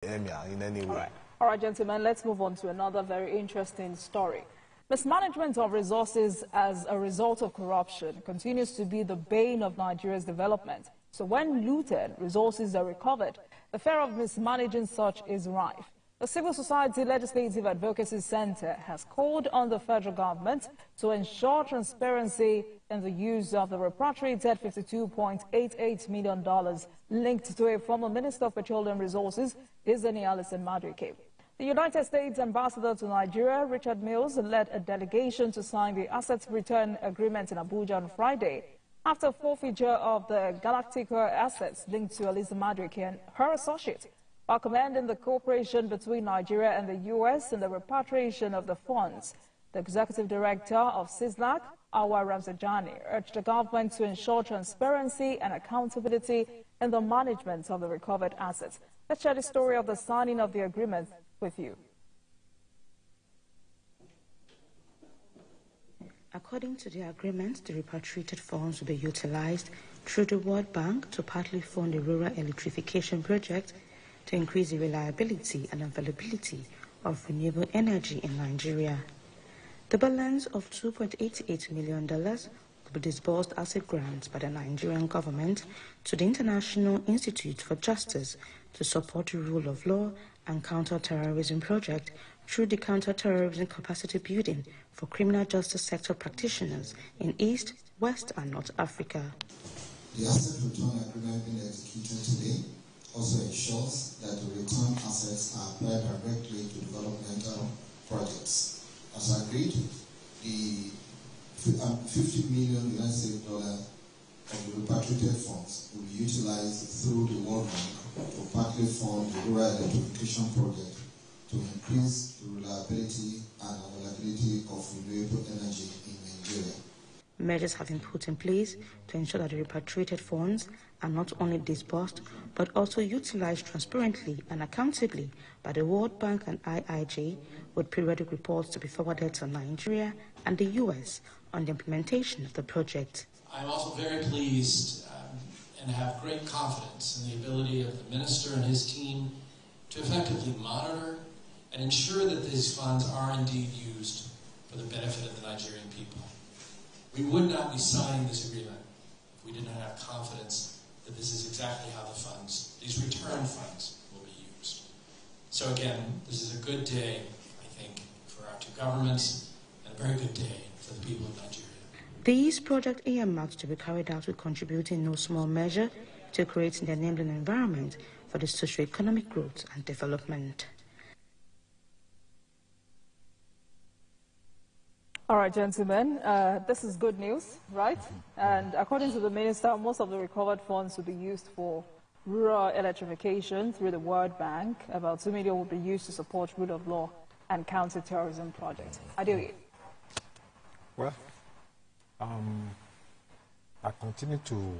in any way. All right, gentlemen, let's move on to another very interesting story. Mismanagement of resources as a result of corruption continues to be the bane of Nigeria's development. So when looted, resources are recovered. The fear of mismanaging such is rife. The Civil Society Legislative Advocacy Center has called on the federal government to ensure transparency in the use of the repatriated $52.88 million linked to a former Minister of Petroleum Resources, Dizzani Alison Madueke. The United States Ambassador to Nigeria, Richard Mills, led a delegation to sign the Assets Return Agreement in Abuja on Friday after forfeiture of the Galactica assets linked to Alison Madueke and her associates. While commending the cooperation between Nigeria and the U.S. in the repatriation of the funds, the executive director of CISLAC, Awa Ramzajani, urged the government to ensure transparency and accountability in the management of the recovered assets. Let's share the story of the signing of the agreement with you. According to the agreement, the repatriated funds will be utilized through the World Bank to partly fund the rural electrification project to increase the reliability and availability of renewable energy in Nigeria. The balance of $2.88 million will be disbursed as a grant by the Nigerian government to the International Institute for Justice to support the rule of law and counter-terrorism project through the counter-terrorism capacity building for criminal justice sector practitioners in East, West and North Africa. The asset return agreement being executed today also ensures that the return assets are applied directly to developmental projects. As agreed, the $50 million of the repatriated funds will be utilized through the World Bank to partly fund the rural electrification project to increase the reliability and availability of renewable energy in Nigeria. Measures have been put in place to ensure that the repatriated funds are not only disbursed, but also utilized transparently and accountably by the World Bank and IIJ, with periodic reports to be forwarded to Nigeria and the U.S. on the implementation of the project. I'm also very pleased and have great confidence in the ability of the Minister and his team to effectively monitor and ensure that these funds are indeed used for the benefit of the Nigerian people. We would not be signing this agreement if we did not have confidence that this is exactly how the funds, these return funds, will be used. So again, this is a good day, I think, for our two governments, and a very good day for the people of Nigeria. These project earmarks to be carried out will contribute in no small measure to creating the enabling environment for the socio-economic growth and development. All right, gentlemen, this is good news, right? And according to the minister, most of the recovered funds will be used for rural electrification through the World Bank. About $2 million will be used to support rule of law and counter-terrorism projects. Adeoye. Well, I continue to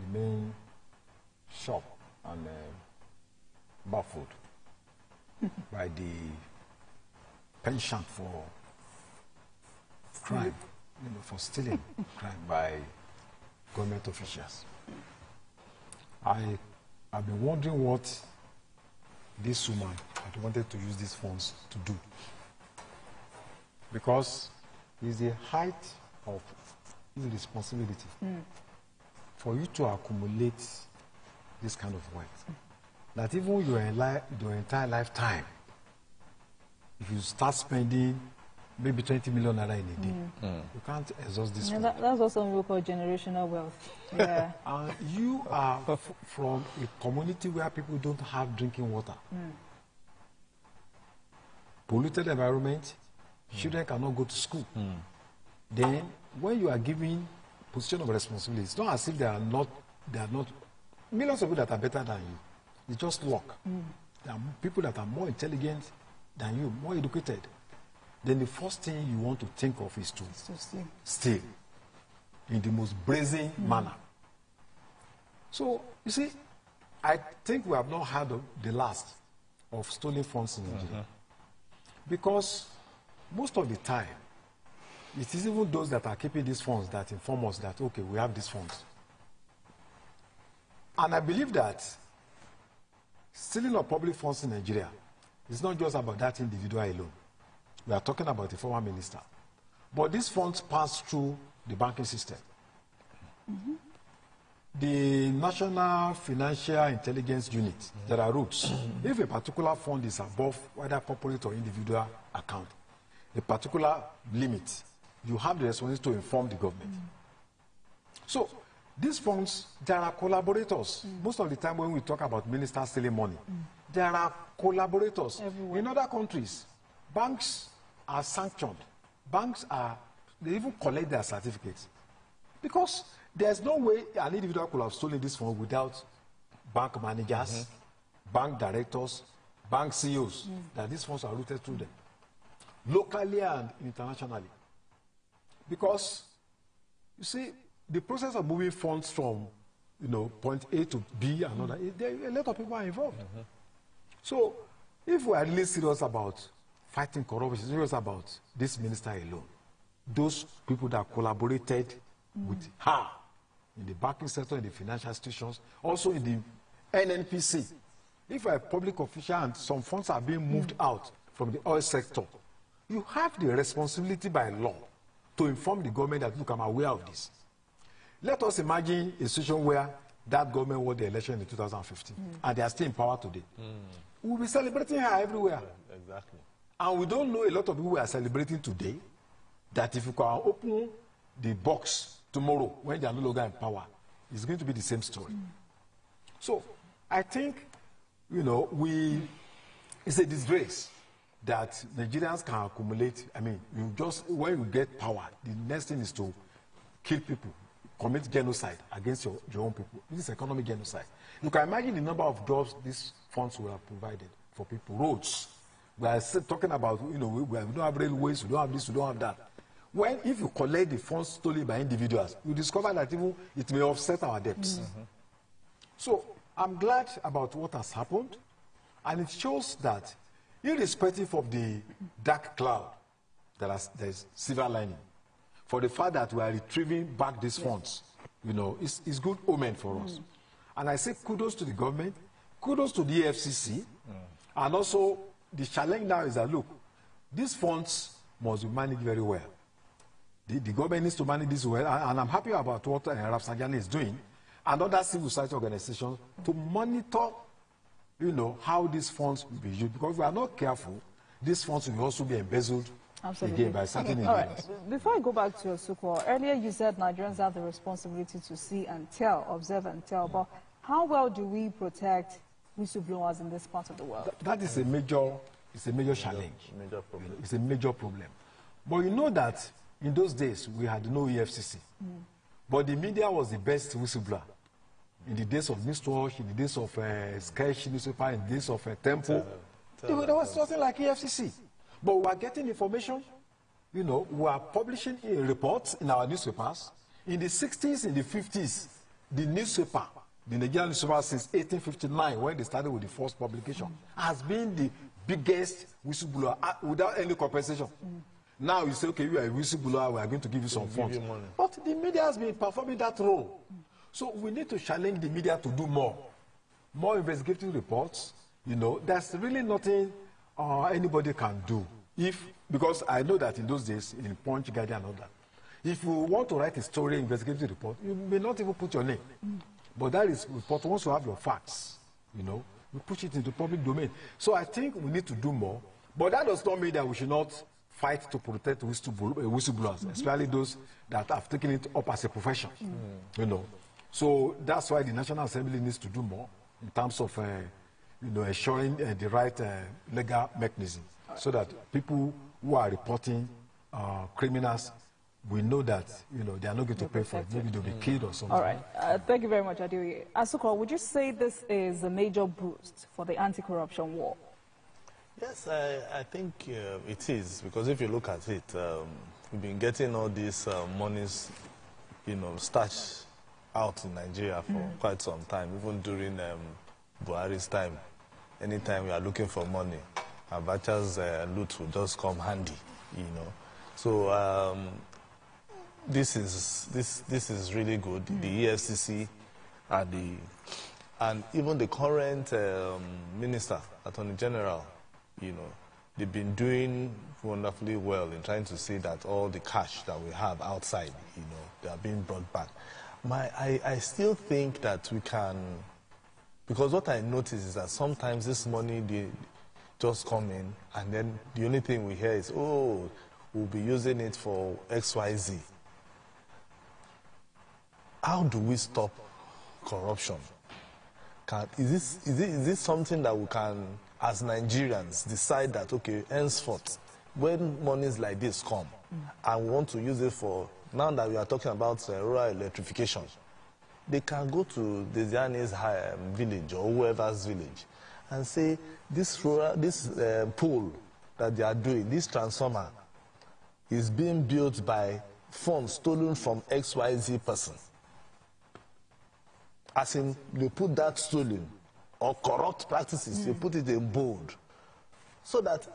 remain shocked and baffled by the penchant for crime, for stealing crime by government officials. I've been wondering what this woman had wanted to use these funds to do. Because it's the height of irresponsibility for you to accumulate this kind of wealth. That even your entire lifetime, if you start spending maybe 20 million naira in a day, you can't exhaust this. Yeah, that's what some people call generational wealth. Yeah. You are from a community where people don't have drinking water. Polluted environment, children cannot go to school. Then, when you are given position of responsibility, it's not as if they are not millions of people that are better than you. They just work. There are people that are more intelligent than you, more educated. Then the first thing you want to think of is to steal in the most brazen manner. So, you see, I think we have not had the last of stolen funds in Nigeria. Because most of the time, it is even those that are keeping these funds that inform us that, okay, we have these funds. And I believe that stealing of public funds in Nigeria is not just about that individual alone. We are talking about the former minister. But these funds pass through the banking system. The National Financial Intelligence Unit, there are rules. If a particular fund is above whether corporate or individual account, a particular limit, you have the responsibility to inform the government. So, these funds, there are collaborators. Most of the time when we talk about ministers stealing money, there are collaborators. Everywhere. In other countries, banks are sanctioned. Banks are, they even collect their certificates. Because there's no way an individual could have stolen this fund without bank managers, bank directors, bank CEOs, that these funds are routed through them, locally and internationally. Because, you see, the process of moving funds from, point A to B and all that, a lot of people are involved. So, if we are really serious about fighting corruption, serious about this minister alone, those people that collaborated with her in the banking sector, in the financial institutions, also in the NNPC. If you're a public official and some funds are being moved out from the oil sector, you have the responsibility by law to inform the government that, look, I'm aware of this. Let us imagine a situation where that government won the election in 2015, and they are still in power today. We'll be celebrating her everywhere. Exactly. And we don't know a lot of people who are celebrating today that if you can open the box tomorrow when they are no longer in power, it's going to be the same story. So I think, it's a disgrace that Nigerians can accumulate. I mean, when you get power, the next thing is to kill people, commit genocide against your own people. This is economic genocide. You can imagine the number of jobs these funds will have provided for people. Roads. We are still talking about, we don't have railways, we don't have this, we don't have that. When, if you collect the funds stolen by individuals, you discover that even it may offset our debts. So I'm glad about what has happened, and it shows that irrespective of the dark cloud, there is silver lining. For the fact that we are retrieving back these funds, it's good omen for us. And I say kudos to the government, kudos to the EFCC, and also the challenge now is that, look, these funds must be managed very well. The government needs to manage this well, and I'm happy about what Rafsanjani is doing, and other civil society organizations to monitor, how these funds will be used. Because if we are not careful, these funds will also be embezzled again by certain individuals. All right. Before I go back to Osukwa, earlier you said Nigerians have the responsibility to see and tell, observe and tell. But how well do we protect whistleblowers in this part of the world? That is a major challenge. Major problem. It's a major problem. But you know that in those days, we had no EFCC. But the media was the best whistleblower. In the days of Newswatch, in the days of Sketch newspaper, in the days of Tempo, there was nothing like EFCC. But we are getting information. We are publishing reports in our newspapers. In the 60s, in the 50s, the newspaper, the Nigerian newspaper since 1859, when they started with the first publication, has been the biggest whistleblower without any compensation. Now you say, okay, you are a whistleblower, we are going to give you some funds. But the media has been performing that role. So we need to challenge the media to do more. More investigative reports. There's really nothing anybody can do. Because I know that in those days, in Punch, Guardian and all that, if you want to write a story, investigative report, you may not even put your name. But that is report, once you have your facts, you push it into public domain. So I think we need to do more. But that does not mean that we should not fight to protect whistleblowers, especially those that have taken it up as a profession. So that's why the National Assembly needs to do more in terms of ensuring the right legal mechanism, so that people who are reporting criminals, we know that they are not going to pay for it. Maybe they'll be killed or something. All right. Thank you very much, Adeoye. Asukwa, would you say this is a major boost for the anti-corruption war? Yes, I think it is, because if you look at it, we've been getting all these monies, stashed out in Nigeria for quite some time, even during Buhari's time. Anytime we are looking for money, Abacha's loot will just come handy, So this is really good. The EFCC and And even the current minister, Attorney General, you know, they've been doing wonderfully well in trying to see that all the cash that we have outside, you know, they are being brought back. I still think that we can, because what I notice is that sometimes this money, they just come in, and then the only thing we hear is, oh, we'll be using it for XYZ. How do we stop corruption? Is this something that we can, as Nigerians, decide that, okay, henceforth, when monies like this come, and we want to use it for, now that we are talking about rural electrification, they can go to the Ziani's village or whoever's village and say, this pole that they are doing, this transformer, is being built by funds stolen from XYZ person. As in, they put that stolen or corrupt practices, they put it in bold, so that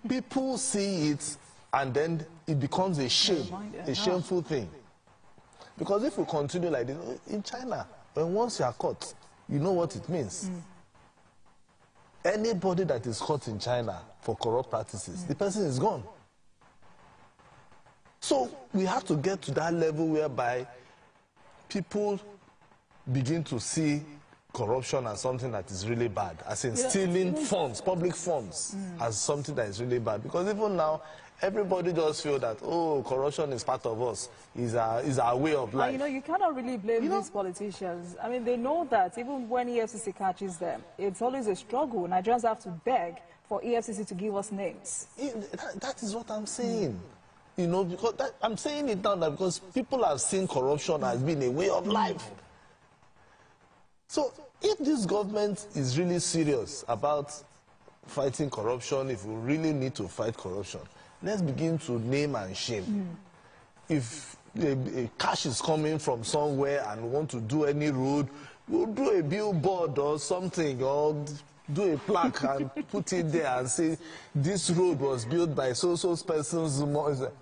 people see it and then it becomes a shame, a shameful thing. Because if we continue like this, in China, when once you are caught, you know what it means. Anybody that is caught in China for corrupt practices, the person is gone. So we have to get to that level whereby people begin to see corruption as something that is really bad, as in stealing funds, public funds, as something that is really bad. Because even now, everybody just feel that, oh, corruption is part of us, is our way of life. And, you know, you cannot really blame these politicians. I mean, they know that even when EFCC catches them, it's always a struggle. Nigerians have to beg for EFCC to give us names. That is what I'm saying. You know, because I'm saying it now because people have seen corruption as being a way of life. So if this government is really serious about fighting corruption, if we really need to fight corruption, let's begin to name and shame. If a cash is coming from somewhere and we want to do any road, we'll do a billboard or something, or do a plaque and put it there and say, this road was built by so-so person's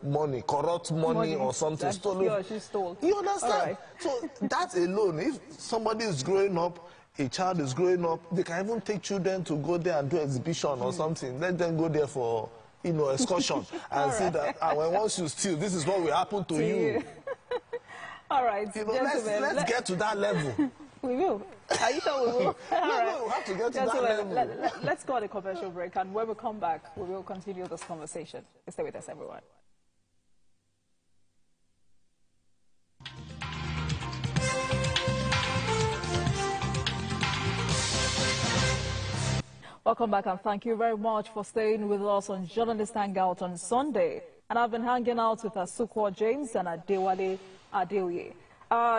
money, corrupt money or something stolen. Yeah, she stole. You understand? Right. So that alone, if somebody is growing up, a child is growing up, they can even take children to go there and do exhibition or something. Let them go there for, you know, excursion and see that once you steal, this is what will happen to you. All right, you know, let's get to that level. We will. Are you sure we will? All right. We have to get to that level. Let's go on a commercial break, and when we come back, we will continue this conversation. Stay with us, everyone. Welcome back, and thank you very much for staying with us on Journalist Hangout on Sunday. And I've been hanging out with Asukwa James and Adewale Adeoye.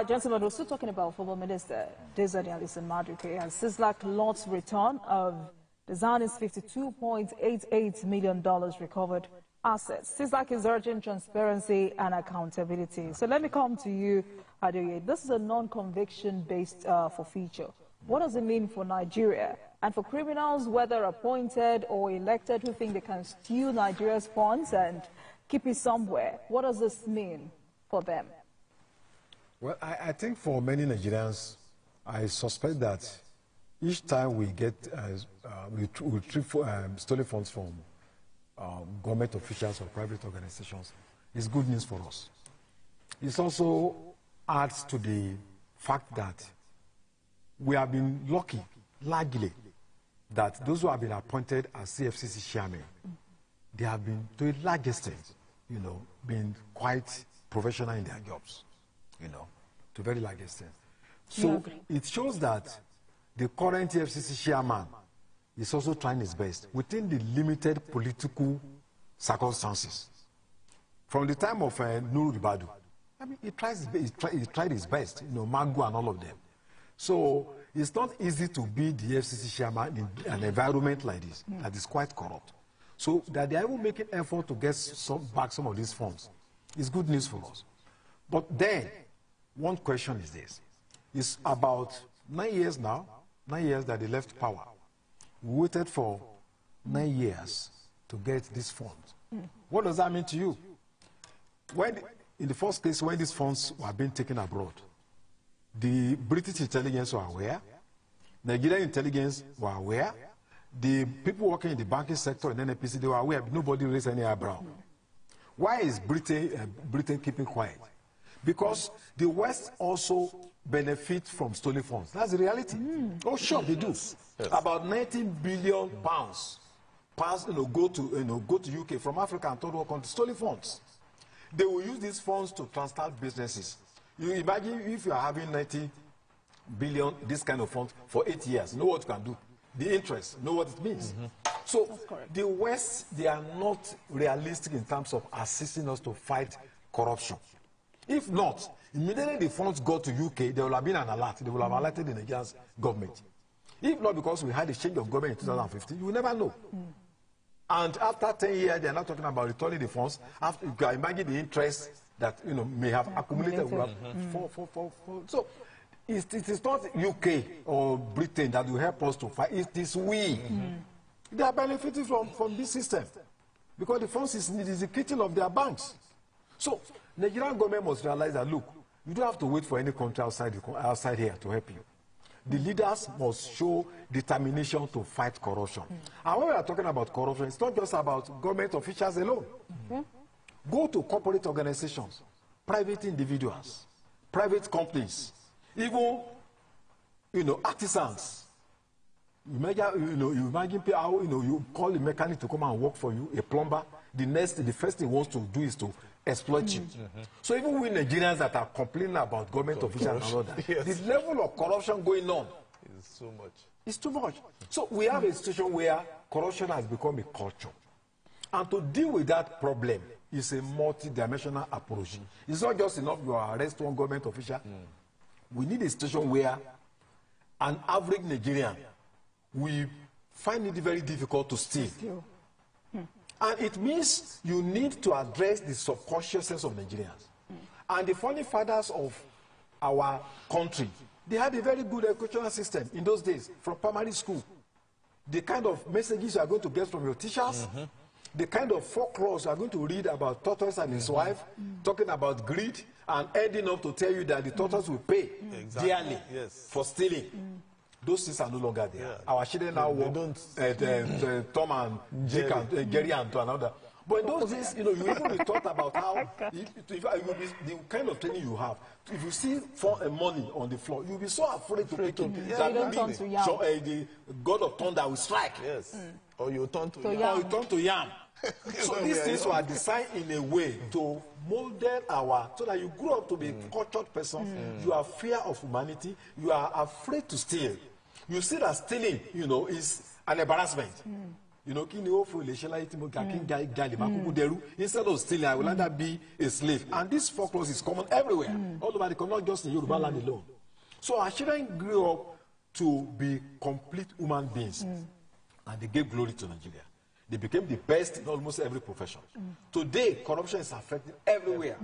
Gentlemen, we're still talking about former Minister Desiree Alison Madueke and CISLAC Lot's return of the Zani's $52.88 million recovered assets. CISLAC is urging transparency and accountability. So let me come to you, Adeoye. This is a non-conviction-based forfeiture. What does it mean for Nigeria and for criminals, whether appointed or elected, who think they can steal Nigeria's funds and keep it somewhere? What does this mean for them? Well, I think for many Nigerians, I suspect that each time we get we retrieve stolen funds from government officials or private organizations, it's good news for us. It also adds to the fact that we have been lucky, largely, that those who have been appointed as CFCC chairmen, they have been, to a large extent, you know, been quite professional in their jobs, you know, to a very large extent. So it shows that the current EFCC chairman is also trying his best within the limited political circumstances. From the time of Nuru Ribadu, I mean, he tried his best, you know, Mango and all of them. So it's not easy to be the EFCC chairman in an environment like this that is quite corrupt. So that they are even making effort to get back some of these funds is good news for us. But then, one question is this. It's about 9 years now, 9 years that they left power. We waited for 9 years to get these funds. What does that mean to you? When, in the first case, when these funds were being taken abroad, the British intelligence were aware, Nigerian intelligence were aware. The people working in the banking sector and NNPC, they were aware. Nobody raised any eyebrow. Why is Britain keeping quiet? Because the West also benefit from stolen funds. That's the reality. Oh, sure, they do. Yes. About 19 billion pounds go to UK from Africa and third world countries, stolen funds. They will use these funds to transplant businesses. You imagine if you are having 90 billion, this kind of funds, for 8 years. You know what you can do. The interest, know what it means. So the West, they are not realistic in terms of assisting us to fight corruption. If not, immediately the funds go to UK, there will have been an alert. They will have alerted the Nigerian government. If not because we had a change of government in 2015, you will never know. And after 10 years, they are not talking about returning the funds. After, you can imagine the interest that may have accumulated. So it is not UK or Britain that will help us to fight. It is we. They are benefiting from this system because the funds is the kitchen of their banks. So Nigerian government must realize that, look, you don't have to wait for any country outside here to help you. The leaders must show determination to fight corruption. And when we are talking about corruption, it's not just about government officials alone. Go to corporate organizations, private individuals, private companies, even, artisans. You imagine how, you call a mechanic to come and work for you, a plumber. The first thing he wants to do is to exploit you. So even we Nigerians that are complaining about government officials and all that, the level of corruption going on is so much. It's too much. So we have a situation where corruption has become a culture. And to deal with that problem is a multi-dimensional approach. It's not just enough you arrest one government official. We need a situation where an average Nigerian will find it very difficult to steal. And it means you need to address the subconsciousness of Nigerians. And the founding fathers of our country, they had a very good educational system in those days, from primary school. The kind of messages you are going to get from your teachers, the kind of folklore you are going to read about tortoise and his wife, talking about greed, and ending up to tell you that the tortoise will pay dearly for stealing. Those things are no longer there. Our children now walk Tom and Dick and Gary and to another. But in those days, you even be taught about how the kind of training you have. If you see money on the floor, you'll be so afraid to pick it. The God of thunder will strike. Yes. Or you turn to yam. Or you turn to yam. So these things were designed in a way to model so that you grow up to be a cultured person. You have fear of humanity. You are afraid to steal. You see that stealing, is an embarrassment. Instead of stealing, I will rather be a slave. And this folklore is common everywhere, all over the country, not just in Yoruba land alone. So our children grew up to be complete human beings, and they gave glory to Nigeria. They became the best in almost every profession. Today, corruption is affecting everywhere.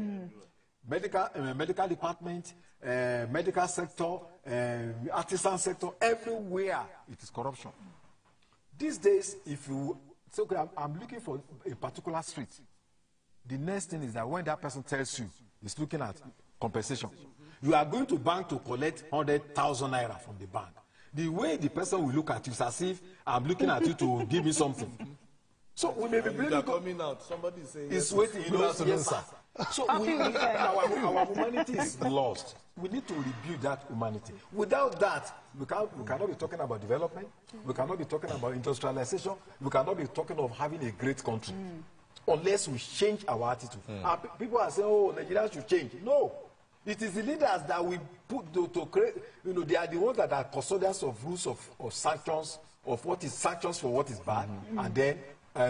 Medical department, medical sector, artisan sector, everywhere it is corruption. These days, if you say, okay, I'm looking for a particular street, the next thing is that when that person tells you he's looking at compensation, you are going to bank to collect 100,000 naira from the bank. The way the person will look at you is as if I'm looking at you to give me something. So we may be blaming coming out. Somebody say it's waiting. Yes, sir. So our humanity is lost. We need to rebuild that humanity. Without that, we cannot be talking about development. We cannot be talking about industrialization. We cannot be talking of having a great country unless we change our attitude. And people are saying, "Oh, Nigeria should change." No, it is the leaders that we put to create. They are the ones that are custodians of rules of sanctions, of what is sanctions for what is bad, and then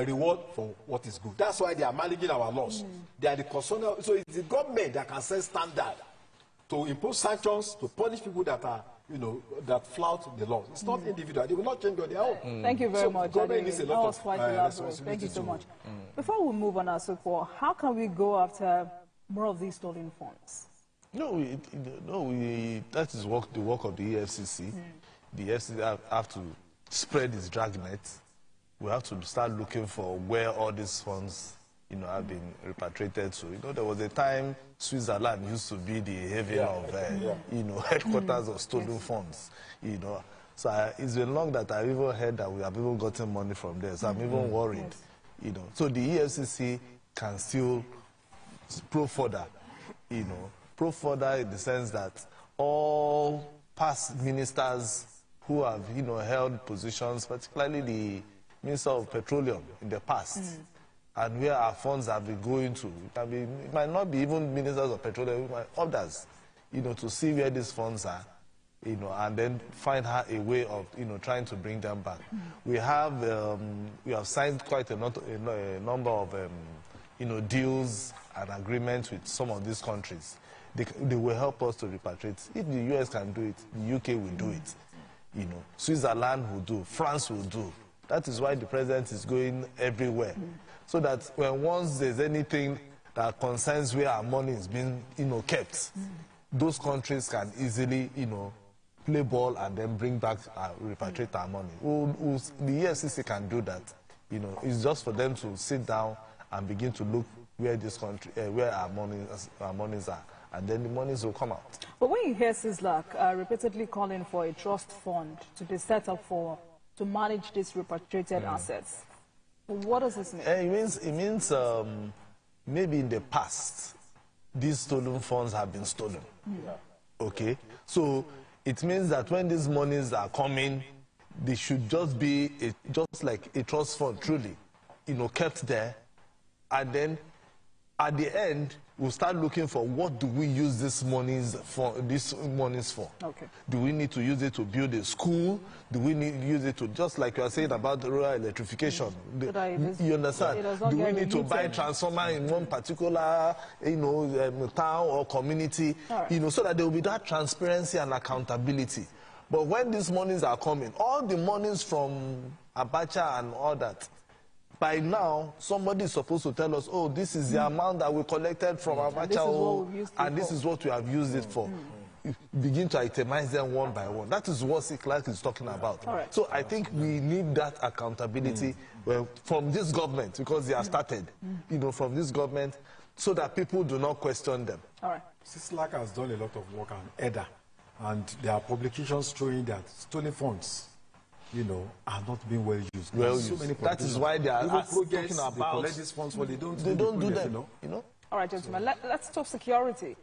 reward for what is good. That's why they are managing our laws. They are the custodians. So it's the government that can set standard to impose sanctions to punish people that are, that flout the law. It's not individual. They will not change on their own. Thank you very much. Government needs a lot of quite elaborate. Thank you so much. Before we move on, Asukwo, how can we go after more of these stolen funds? That is the work of the EFCC. The EFCC have to spread its dragnet. We have to start looking for where all these funds, have been repatriated to. There was a time Switzerland used to be the haven of, headquarters of stolen funds. So it's been long that I've even heard that we have even gotten money from there. So I'm even worried, Yes. you know. So the EFCC can still pro further, you know, pro further in the sense that all past ministers who have, you know, held positions, particularly the Minister of Petroleum in the past, and where our funds have been going to. It might not be even ministers of petroleum, it might others, you know, to see where these funds are, you know, and then find a way of, you know, trying to bring them back. We have signed quite a number of, you know, deals and agreements with some of these countries. They will help us to repatriate. If the US can do it, the UK will do it. You know, Switzerland will do, France will do. That is why the president is going everywhere. So that when once there's anything that concerns where our money is being, you know, kept, those countries can easily, you know, play ball and then bring back, repatriate our money. The EFCC can do that. You know, it's just for them to sit down and begin to look where this country, where our monies are, and then the monies will come out. But when you hear CISLAC repeatedly calling for a trust fund to be set up to manage these repatriated assets, what does this mean? It means maybe in the past, these stolen funds have been stolen. Okay? So it means that when these monies are coming, they should just be just like a trust fund, truly, you know, kept there. And then at the end, we'll start looking for what do we use these monies for. Okay. Do we need to use it to build a school? Do we need to use it to, just like you are saying about the rural electrification? You understand? Do we need to buy transformer in one particular, you know, town or community? Right. You know, so that there will be that transparency and accountability. But when these monies are coming, all the monies from Abacha and all that, by now, somebody is supposed to tell us, oh, this is the amount that we collected from Abacha, and this is what we have used it for. You begin to itemize them one by one. That is what CISLAC is talking about. Right. So I think we need that accountability from this government, because they have started, you know, from this government, so that people do not question them. All right. CISLAC has done a lot of work on EDA, and there are publications showing that stolen funds, you know, are not being well used. Well so used. many That is why they are projects, talking about. they collect these funds, but they don't do project, them. you know? You know. All right, gentlemen, let's talk security.